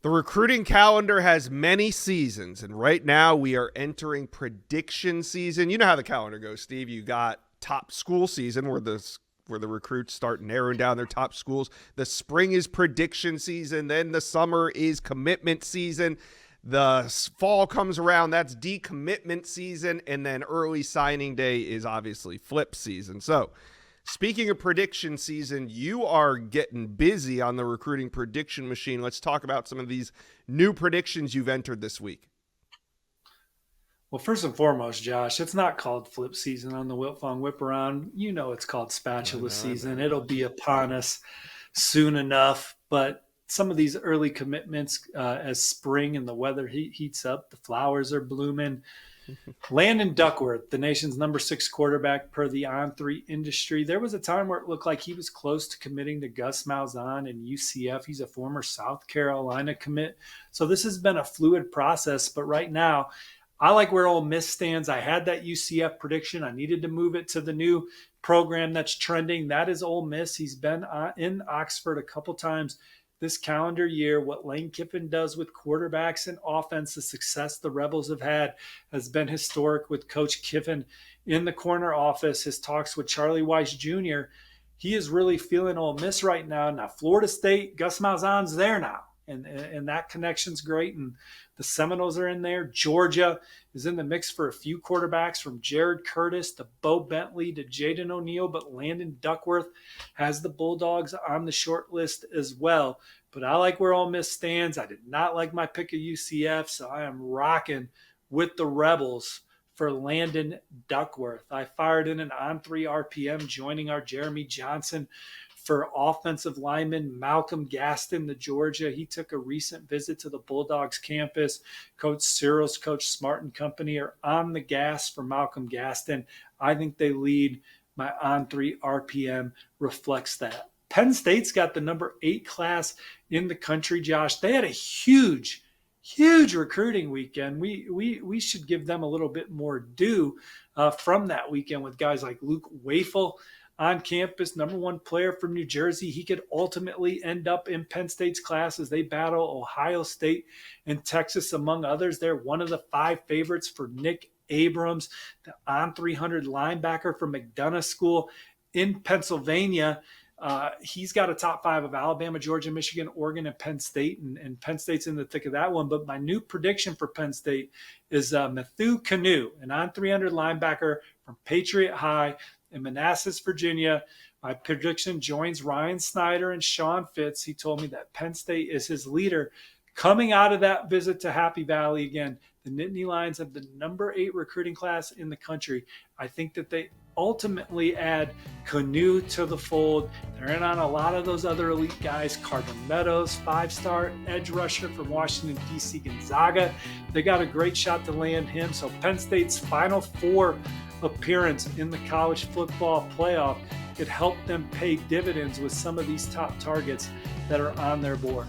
The recruiting calendar has many seasons, and right now we are entering prediction season. You know how the calendar goes, Steve. You got top school season where the recruits start narrowing down their top schools. The spring is prediction season. Then the summer is commitment season. The fall comes around, that's decommitment season, and then early signing day is obviously flip season. So, speaking of prediction season, you are getting busy on the recruiting prediction machine. Let's talk about some of these new predictions you've entered this week. Well, first and foremost, Josh, it's not called flip season on the Wiltfong Whip Around. You know it's called spatula season. It'll be upon us soon enough. But some of these early commitments, as spring and the weather heats up, the flowers are blooming. Landon Duckworth, the nation's number 6 quarterback per the On3 industry. There was a time where it looked like he was close to committing to Gus Malzahn and UCF. He's a former South Carolina commit. So this has been a fluid process. But right now, I like where Ole Miss stands. I had that UCF prediction. I needed to move it to the new program that's trending. That is Ole Miss. He's been in Oxford a couple times this calendar year. What Lane Kiffin does with quarterbacks and offense, the success the Rebels have had has been historic with Coach Kiffin in the corner office. His talks with Charlie Weiss Jr., he is really feeling Ole Miss right now. Now, Florida State, Gus Malzahn's there now. And that connection's great. And the Seminoles are in there. Georgia is in the mix for a few quarterbacks, from Jared Curtis to Bo Bentley to Jaden O'Neal. But Landon Duckworth has the Bulldogs on the short list as well. But I like where Ole Miss stands. I did not like my pick of UCF, so I am rocking with the Rebels for Landon Duckworth. I fired in an On3 RPM, joining our Jeremy Johnson for offensive lineman Malcolm Gaston, the Georgia. He took a recent visit to the Bulldogs campus. Coach Cyril's, Coach Smart and company are on the gas for Malcolm Gaston. I think they lead. My On3 RPM reflects that. Penn State's got the number 8 class in the country, Josh. They had a huge recruiting weekend. We should give them a little bit more due from that weekend with guys like Luke Wafel on campus, number 1 player from New Jersey. He could ultimately end up in Penn State's class as they battle Ohio State and Texas, among others. They're one of the 5 favorites for Nick Abrams, the On 300 linebacker from McDonough School in Pennsylvania. He's got a top 5 of Alabama, Georgia, Michigan, Oregon, and Penn State, and Penn State's in the thick of that one. But my new prediction for Penn State is Matthew Canoe, an On 300 linebacker from Patriot High in Manassas, Virginia. My prediction joins Ryan Snyder and Sean Fitz. He told me that Penn State is his leader. Coming out of that visit to Happy Valley again, the Nittany Lions have the number 8 recruiting class in the country. I think that they ultimately add Canoe to the fold. They're in on a lot of those other elite guys. Carter Meadows, 5-star edge rusher from Washington, D.C. Gonzaga. They got a great shot to land him. So Penn State's Final Four appearance in the college football playoff could help them pay dividends with some of these top targets that are on their board.